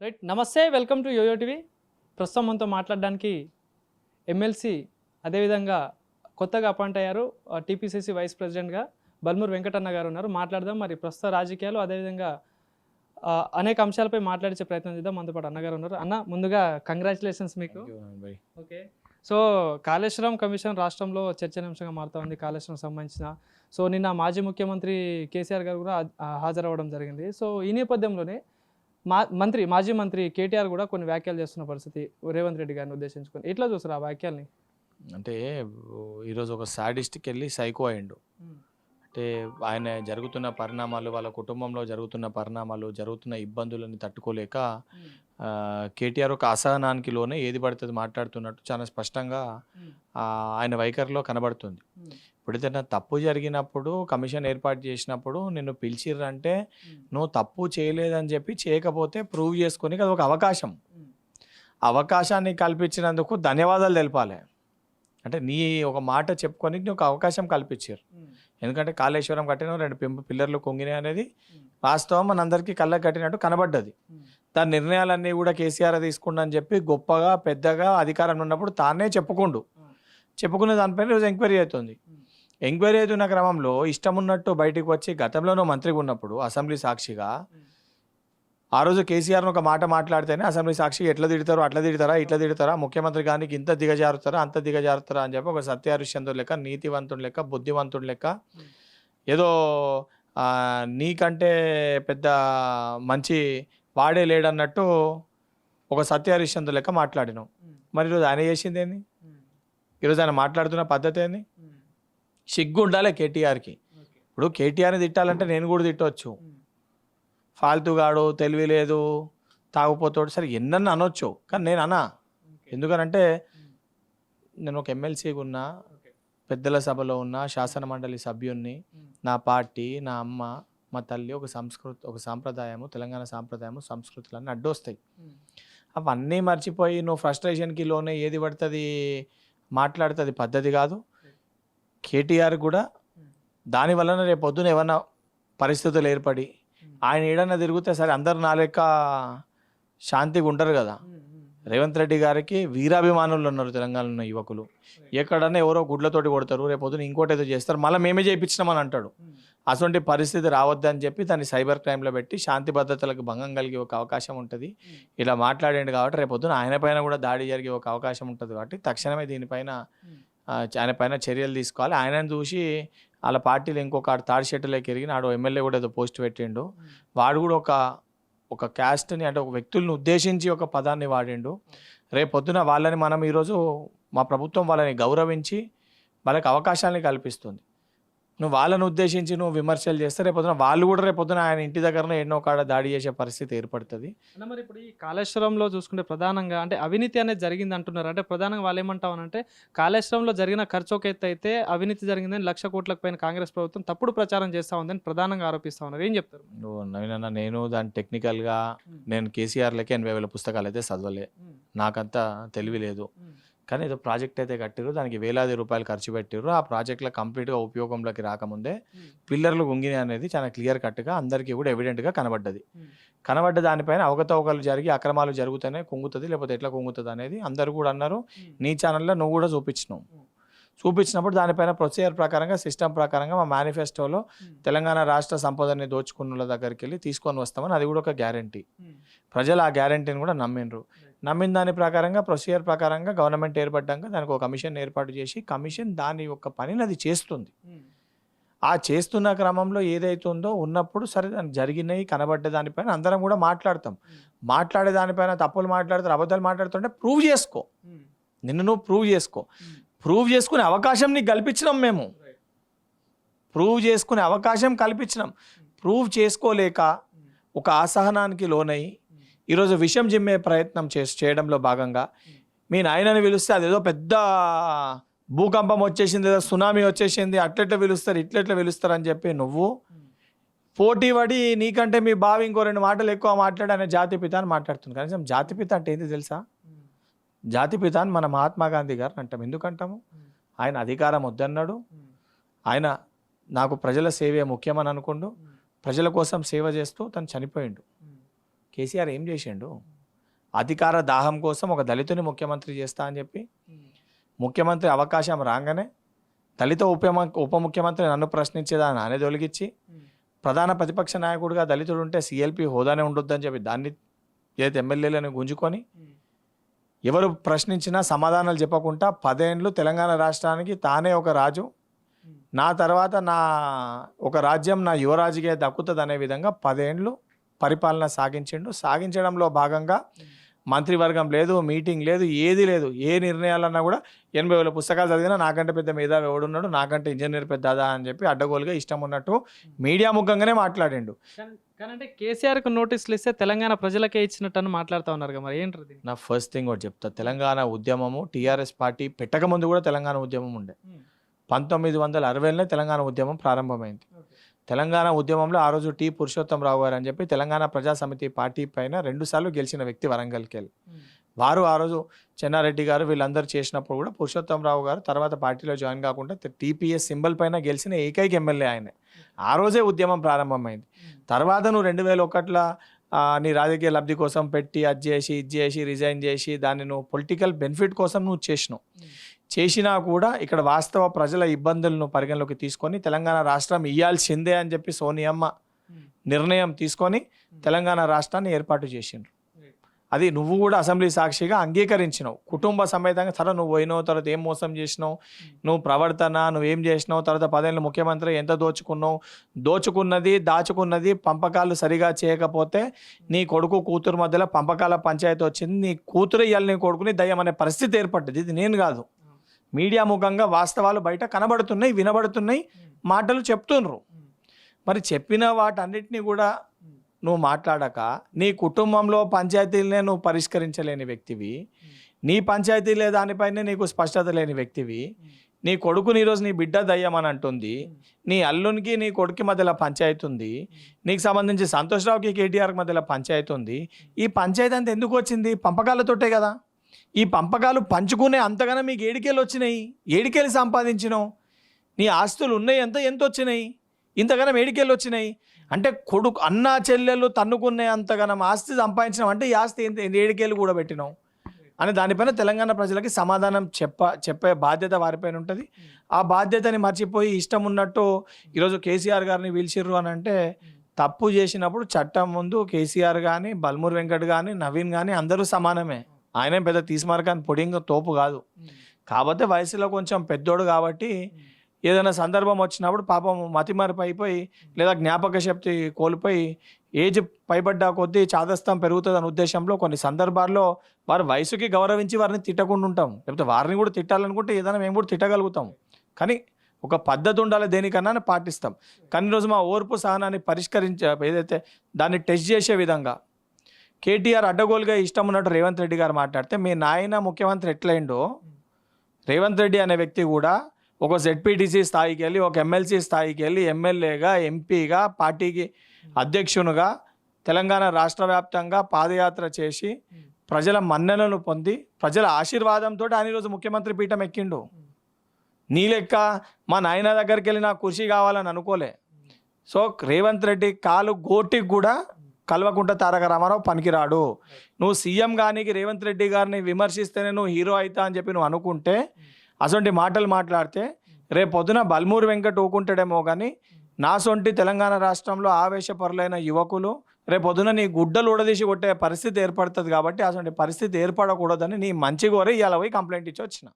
Right. నమస్తే, welcome to yo-yo TV. ప్రస్తుతం మనతో మాట్లాడడానికి ఎమ్మెల్సీ అదేవిధంగా కొత్తగా అపాయింట్ అయ్యారు టీపీసీసీ వైస్ ప్రెసిడెంట్గా బల్మూరు వెంకటన్న గారు ఉన్నారు. మాట్లాడదాం మరి ప్రస్తుత రాజకీయాలు అదేవిధంగా అనేక అంశాలపై మాట్లాడించే ప్రయత్నం చేద్దాం. మనతో పాటు అన్నగారు ఉన్నారు. అన్న, ముందుగా కంగ్రాచులేషన్స్ మీకు. ఓకే. సో కాళేశ్వరం కమిషన్ రాష్ట్రంలో చర్చనీయాంశంగా మారుతూ ఉంది. కాళేశ్వరం సంబంధించిన నిన్న మాజీ ముఖ్యమంత్రి కేసీఆర్ గారు కూడా హాజరవ్వడం జరిగింది. సో ఈ నేపథ్యంలోనే మాజీ మంత్రి కేటీఆర్ కూడా కొన్ని వ్యాఖ్యలు చేస్తున్న పరిస్థితి రేవంత్ రెడ్డి గారిని ఉద్దేశించుకొని. ఎట్లా చూస్తారు ఆ వ్యాఖ్యల్ని? అంటే ఈరోజు ఒక సాడిస్ట్కి వెళ్ళి సైకో అయిండు. అంటే ఆయన జరుగుతున్న పరిణామాలు, వాళ్ళ కుటుంబంలో జరుగుతున్న పరిణామాలు, జరుగుతున్న ఇబ్బందులని తట్టుకోలేక కేటీఆర్ ఒక అసహనానికి లోనే ఏది పడుతుంది మాట్లాడుతున్నట్టు చాలా స్పష్టంగా ఆయన వైఖరిలో కనబడుతుంది. ఎప్పుడైతే తప్పు జరిగినప్పుడు కమిషన్ ఏర్పాటు చేసినప్పుడు నిన్ను పిలిచిర్రంటే నువ్వు తప్పు చేయలేదని చెప్పి చేయకపోతే ప్రూవ్ చేసుకొని అది ఒక అవకాశాన్ని కల్పించినందుకు ధన్యవాదాలు తెలపాలి. అంటే నీ ఒక మాట చెప్పుకొని నీకు ఒక అవకాశం కల్పించారు. ఎందుకంటే కాళేశ్వరం కట్టిన 2 పిల్లర్లు కొంగినాయి అనేది వాస్తవం మనందరికీ కళ్ళకు కట్టినట్టు కనబడ్డది. దాని నిర్ణయాలన్నీ కూడా కేసీఆర్ తీసుకుండని చెప్పి గొప్పగా పెద్దగా అధికారం ఉన్నప్పుడు తానే చెప్పుకునే దానిపైన ఈరోజు ఎంక్వైరీ అవుతుంది. ఎంక్వైరీ అవుతున్న క్రమంలో ఇష్టం ఉన్నట్టు బయటకు వచ్చి గతంలోనూ మంత్రిగా ఉన్నప్పుడు అసెంబ్లీ సాక్షిగా ఆ రోజు కేసీఆర్ను ఒక మాట మాట్లాడితేనే అసెంబ్లీ సాక్షిగా ఎట్లా తిడతారు, అట్లా తిడతారా, ఇట్లా తిడతారా, ముఖ్యమంత్రి గారికి ఇంత దిగజారుతారా, అంత దిగజారుతారా అని చెప్పి ఒక సత్యహరిశ్చంద్రుడు లెక్క, నీతివంతుడు లెక్క, బుద్ధివంతుడు లెక్క, ఏదో నీకంటే పెద్ద మంచి వాడే లేడన్నట్టు ఒక సత్యహరిశ్చంద్రుడు లెక్క మాట్లాడినావు. మరి ఈరోజు ఆయన చేసింది ఏంది? ఈరోజు ఆయన మాట్లాడుతున్న పద్ధతి ఏంది? సిగ్గు ఉండాలి కేటీఆర్కి. ఇప్పుడు కేటీఆర్ని తిట్టాలంటే నేను కూడా తిట్టవచ్చు. ఫాల్తుగాడు, తెలివి లేదు, తాగుపోతాడు, సరే ఎన్నన్నా అనొచ్చు. కానీ నేను అన్నా. ఎందుకనంటే నేను ఒక ఎమ్మెల్సీగా ఉన్నా, పెద్దల సభలో ఉన్న శాసన మండలి సభ్యున్ని, నా పార్టీ, నా అమ్మ, మా తల్లి, ఒక సంస్కృతి, ఒక సాంప్రదాయము, తెలంగాణ సాంప్రదాయము, సంస్కృతులన్నీ అడ్డొస్తాయి. అవన్నీ మర్చిపోయి నువ్వు ఫ్రస్ట్రేషన్కి లోనే ఏది పడుతుంది మాట్లాడుతుంది పద్ధతి కాదు. కేటీఆర్ కూడా దానివలన రేపు పొద్దున ఏమన్నా పరిస్థితులు ఏర్పడి ఆయన ఏడన్నా తిరిగితే సరే అందరు నా లెక్క శాంతిగా ఉండరు కదా. రేవంత్ రెడ్డి గారికి వీరాభిమానులు ఉన్నారు తెలంగాణలో ఉన్న యువకులు. ఎక్కడన్నా ఎవరో గుడ్లతోటి కొడతారు, రేపు పొద్దున ఇంకోటి ఏదో చేస్తారు, మళ్ళీ మేమే చేయించినామని అంటాడు. అటువంటి పరిస్థితి రావద్దని చెప్పి దాన్ని సైబర్ క్రైమ్లో పెట్టి శాంతి భద్రతలకు భంగం కలిగే ఒక అవకాశం ఉంటుంది. ఇలా మాట్లాడండి కాబట్టి రేపు పొద్దున ఆయన పైన కూడా దాడి జరిగే ఒక అవకాశం ఉంటుంది. కాబట్టి తక్షణమే దీనిపైన ఆయన పైన చర్యలు తీసుకోవాలి. ఆయనను చూసి వాళ్ళ పార్టీలో ఇంకొక తాడి షెట్టులోకి ఎరిగి నాడు ఎమ్మెల్యే కూడా ఏదో పోస్ట్ పెట్టిండు. వాడు కూడా ఒక క్యాస్ట్ని, అంటే ఒక వ్యక్తులను ఉద్దేశించి ఒక పదాన్ని వాడిండు. రేపు పొద్దున వాళ్ళని మనం ఈరోజు మా ప్రభుత్వం వాళ్ళని గౌరవించి వాళ్ళకి అవకాశాలని కల్పిస్తుంది. నువ్వు వాళ్ళని ఉద్దేశించి నువ్వు విమర్శలు చేస్తే రేపొద్దున వాళ్ళు కూడా రేపొద్దున ఆయన ఇంటి దగ్గరనే ఎన్నో కాడ దాడి చేసే పరిస్థితి ఏర్పడుతుంది. అన్న, మరి ఇప్పుడు ఈ కాళేశ్వరంలో చూసుకుంటే ప్రధానంగా అంటే అవినీతి అనేది జరిగింది అంటున్నారు. అంటే ప్రధానంగా వాళ్ళు ఏమంటామనంటే కాళేశ్వరంలో జరిగిన ఖర్చు ఒక ఎత్తు అయితే అవినీతి జరిగిందని 1,00,00,000 కోట్లకు పైన కాంగ్రెస్ ప్రభుత్వం తప్పుడు ప్రచారం చేస్తూ ఉందని ప్రధానంగా ఆరోపిస్తూ ఉన్నారు. ఏం చెప్తారు? నువ్వు నవీనన్న, నేను దాని టెక్నికల్గా నేను కేసీఆర్లకే 80,000 పుస్తకాలు అయితే చదవలే, నాకంతా తెలివి లేదు. కానీ ఏదో ప్రాజెక్ట్ అయితే కట్టిరు, దానికి వేలాది రూపాయలు ఖర్చు పెట్టిరు. ఆ ప్రాజెక్ట్లో కంప్లీట్గా ఉపయోగంలోకి రాకముందే పిల్లర్లు గుంగినాయి అనేది చాలా క్లియర్ కట్గా అందరికీ కూడా ఎవిడెంట్గా కనబడ్డ దానిపైన అవకతవకలు జరిగి అక్రమాలు జరుగుతూనే కుంగుతుంది, లేకపోతే ఎట్లా కుంగుతుంది అనేది అందరూ కూడా అన్నారు. నీ ఛానల్లో నువ్వు కూడా చూపించినప్పుడు దానిపైన ప్రొసీజర్ ప్రకారంగా, సిస్టమ్ ప్రకారంగా మా మేనిఫెస్టోలో తెలంగాణ రాష్ట్ర సంపదని దోచుకున్న దగ్గరికి వెళ్ళి తీసుకొని వస్తామని అది కూడా ఒక గ్యారంటీ. ప్రజలు ఆ గ్యారంటీని కూడా నమ్మిన దాని ప్రకారంగా ప్రొసీజర్ ప్రకారంగా గవర్నమెంట్ ఏర్పడ్డాక దానికి ఒక కమిషన్ ఏర్పాటు చేసి కమిషన్ దాని యొక్క పనిని అది చేస్తుంది. ఆ చేస్తున్న క్రమంలో ఏదైతుందో ఉన్నప్పుడు సరే దానికి జరిగినాయి కనబడ్డ దానిపైన అందరం కూడా మాట్లాడే దానిపైన తప్పులు మాట్లాడతారు, అబద్ధాలు మాట్లాడుతుంటే ప్రూవ్ చేసుకో. నువ్వు ప్రూవ్ చేసుకునే అవకాశం నీకు కల్పించినాం. మేము ప్రూవ్ చేసుకునే అవకాశం కల్పించినాం. ప్రూవ్ చేసుకోలేక ఒక అసహనానికి లోనై ఈరోజు విషయం జిమ్మే ప్రయత్నం చేయడంలో భాగంగా మీ నాయనని పిలిస్తే అదేదో పెద్ద భూకంపం వచ్చేసింది, ఏదో సునామీ వచ్చేసింది, అట్లెట్లా పిలుస్తారు, ఇట్లెట్లా పిలుస్తారు అని చెప్పి నువ్వు పోటీ పడి నీకంటే మీ బావి ఇంకో 2 మాటలు ఎక్కువ మాట్లాడి ఆయన జాతిపిత అని మాట్లాడుతుంది. కనీసం జాతిపిత అంటే ఏంది తెలుసా? జాతిపిత అని మన మహాత్మా గాంధీ గారు అంటాం. ఎందుకంటాము? ఆయన అధికారం వద్దన్నాడు. ఆయన నాకు ప్రజల సేవే ముఖ్యమని అనుకుండు. ప్రజల కోసం సేవ చేస్తూ తను చనిపోయిండు. కేసీఆర్ ఏం చేసిండు? అధికార దాహం కోసం ఒక దళితుని ముఖ్యమంత్రి చేస్తా అని చెప్పి ముఖ్యమంత్రి అవకాశం రాగానే దళిత ఉప ముఖ్యమంత్రి నన్ను ప్రశ్నించేదాన్ని అనేది ఒలిగించి ప్రధాన ప్రతిపక్ష నాయకుడిగా దళితుడు ఉంటే సిఎల్పి హోదానే ఉండొద్దని చెప్పి దాన్ని ఏదైతే ఎమ్మెల్యేలను గుంజుకొని ఎవరు ప్రశ్నించినా సమాధానాలు చెప్పకుండా 10 ఏళ్ళు తెలంగాణ రాష్ట్రానికి తానే ఒక రాజు, నా తర్వాత నా ఒక రాజ్యం నా యువరాజుకే దక్కుతుంది అనే విధంగా 10 ఏళ్ళు పరిపాలన సాగించడంలో భాగంగా మంత్రివర్గం లేదు, మీటింగ్ లేదు, ఏది లేదు. ఏ నిర్ణయాలన్నా కూడా 80,000 పుస్తకాలు చదివినా నాకంటే పెద్ద మేధావి ఎవడున్నాడు, నాకంటే ఇంజనీర్ పెద్దదా అని చెప్పి అడ్డగోలుగా ఇష్టం ఉన్నట్టు మీడియా ముఖంగానే మాట్లాడిండు. కానీ అంటే కేసీఆర్కు నోటీసులు ఇస్తే తెలంగాణ ప్రజలకే ఇచ్చినట్టు అని మాట్లాడుతూ ఉన్నారు కదా, మరి ఏంటది? నా ఫస్ట్ థింగ్ ఒకటి చెప్తా, తెలంగాణ ఉద్యమము టీఆర్ఎస్ పార్టీ పెట్టకముందు కూడా తెలంగాణ ఉద్యమం ఉండే. 1960లోనే తెలంగాణ ఉద్యమం ప్రారంభమైంది. తెలంగాణ ఉద్యమంలో ఆ రోజు టి పురుషోత్తమరావు గారు అని చెప్పి తెలంగాణ ప్రజా సమితి పార్టీ పైన 2 సార్లు గెలిచిన వ్యక్తి వరంగల్కి వెళ్ళి, వారు ఆ రోజు చెన్నారెడ్డి గారు వీళ్ళందరూ చేసినప్పుడు కూడా పురుషోత్తమరావు గారు తర్వాత పార్టీలో జాయిన్ కాకుండా టీపీఎస్ సింబల్ పైన గెలిచిన ఏకైక ఎమ్మెల్యే ఆయనే. ఆ రోజే ఉద్యమం ప్రారంభమైంది. తర్వాత నువ్వు 2001లో నీ రాజకీయ లబ్ధి కోసం పెట్టి అది చేసి రిజైన్ చేసి దాన్ని నువ్వు పొలిటికల్ బెనిఫిట్ కోసం నువ్వు చేసినా కూడా ఇక్కడ వాస్తవ ప్రజల ఇబ్బందులను పరిగణలోకి తీసుకొని తెలంగాణ రాష్ట్రం ఇయ్యాల్సిందే అని చెప్పి సోనియమ్మ నిర్ణయం తీసుకొని తెలంగాణ రాష్ట్రాన్ని ఏర్పాటు చేసిండ్రు. అది నువ్వు కూడా అసెంబ్లీ సాక్షిగా అంగీకరించినావు. కుటుంబ సమేతంగా సరే నువ్వు పోయినావు, తర్వాత ఏం మోసం చేసినావు, నువ్వు ప్రవర్తన నువ్వేం చేసినావు, తర్వాత 10 ఏళ్ళ ముఖ్యమంత్రి ఎంత దాచుకున్నది పంపకాలు సరిగా చేయకపోతే నీ కొడుకు కూతురు మధ్యలో పంపకాల పంచాయతీ వచ్చింది, నీ కూతురు ఇయ్యాలి, నీ కొడుకుని దయ్యం అనే పరిస్థితి ఏర్పడ్డది. ఇది నేను కాదు, మీడియా ముఖంగా వాస్తవాలు బయట కనబడుతున్నాయి, వినబడుతున్నాయి, మాటలు చెప్తుండ్రు. మరి చెప్పిన వాటన్నిటిని కూడా నువ్వు మాట్లాడక నీ కుటుంబంలో పంచాయతీలనే నువ్వు పరిష్కరించలేని వ్యక్తివి, నీ పంచాయతీలే దానిపైనే నీకు స్పష్టత లేని వ్యక్తివి, నీ కొడుకుని ఈరోజు నీ బిడ్డ దయ్యమని అంటుంది, నీ అల్లునికి నీ కొడుకు మధ్యలో పంచాయతీ ఉంది, నీకు సంబంధించి సంతోష్రావుకి కేటీఆర్కి మధ్యలో పంచాయతీ ఉంది. ఈ పంచాయతీ అంతా ఎందుకు వచ్చింది? పంపకాలతోటే కదా. ఈ పంపకాలు పంచుకునే అంతగానో మీకు ఏడికేళ్ళు వచ్చినాయి, ఏడికేళ్ళు సంపాదించినావు, నీ ఆస్తులు ఉన్నాయి ఎంత వచ్చినాయి, ఇంతగానం ఏడికేళ్ళు వచ్చినాయి అంటే కొడుకు అన్నా చెల్లెళ్ళు తన్నుకునే అంతగానం ఆస్తి సంపాదించినావు అంటే ఈ ఆస్తి ఏడికేళ్ళు కూడా పెట్టినావు అని దానిపైన తెలంగాణ ప్రజలకి సమాధానం చెప్పే బాధ్యత వారిపైన ఉంటుంది. ఆ బాధ్యతని మర్చిపోయి ఇష్టం ఉన్నట్టు ఈరోజు కేసీఆర్ గారిని పిలిచిర్రు అని అంటే, తప్పు చేసినప్పుడు చట్టం ముందు కేసీఆర్ కానీ బల్మూర్ వెంకట్ కానీ నవీన్ కానీ అందరూ సమానమే. ఆయన పెద్ద తీసిమార్కాన్ని పొడింగ్ తోపు కాదు. కాకపోతే వయసులో కొంచెం పెద్దోడు కాబట్టి ఏదైనా సందర్భం వచ్చినప్పుడు పాపం మతిమరుపు అయిపోయి లేదా జ్ఞాపక శక్తి కోల్పోయి ఏజ్ పైబడ్డా కొద్దీ చాదస్తం పెరుగుతుందనే ఉద్దేశంలో కొన్ని సందర్భాల్లో వారి వయసుకి గౌరవించి వారిని తిట్టకుండా ఉంటాం, లేకపోతే వారిని కూడా తిట్టాలనుకుంటే ఏదైనా మేము కూడా తిట్టగలుగుతాం. కానీ ఒక పద్ధతి ఉండాలి, దేనికన్నా పాటిస్తాం. కానీ రోజు మా ఓర్పు సహనాన్ని ఏదైతే దాన్ని టెస్ట్ చేసే విధంగా కేటీఆర్ అడ్డగోలుగా ఇష్టం ఉన్నట్టు రేవంత్ రెడ్డి గారు మాట్లాడితే, మీ నాయన ముఖ్యమంత్రి ఎట్లయిండో రేవంత్ రెడ్డి అనే వ్యక్తి కూడా ఒక జెడ్పీటీసీ స్థాయికి వెళ్ళి, ఒక ఎమ్మెల్సీ స్థాయికి వెళ్ళి, ఎమ్మెల్యేగా, ఎంపీగా, పార్టీకి అధ్యక్షునిగా తెలంగాణ రాష్ట్ర వ్యాప్తంగా పాదయాత్ర చేసి ప్రజల మన్ననలను పొంది ప్రజల ఆశీర్వాదంతో ఆయన ఈరోజు ముఖ్యమంత్రి పీఠం ఎక్కిండు. నీ లెక్క మా నాయన దగ్గరికి వెళ్ళి నాకు కృషి కావాలని అనుకోలే. సో రేవంత్ రెడ్డి కాలు గోటికి కూడా కల్వకుంట్ల తారక రామారావు పనికిరాడు. నువ్వు సీఎం కానీ రేవంత్ రెడ్డి గారిని విమర్శిస్తేనే నువ్వు హీరో అవుతా అని చెప్పి నువ్వు అనుకుంటే, అసొంటి మాటలు మాట్లాడితే రేపు పొద్దున బల్మూర్ వెంకట్ ఊకుంటాడేమో కానీ నా సొంటి తెలంగాణ రాష్ట్రంలో ఆవేశపరులైన యువకులు రేపు పొద్దున నీ గుడ్డలు ఊడదీసి కొట్టే పరిస్థితి ఏర్పడుతుంది. కాబట్టి అసొంటి పరిస్థితి ఏర్పడకూడదని నీ మంచి కోరి ఇవాళ పోయి కంప్లైంట్ ఇచ్చి వచ్చిన.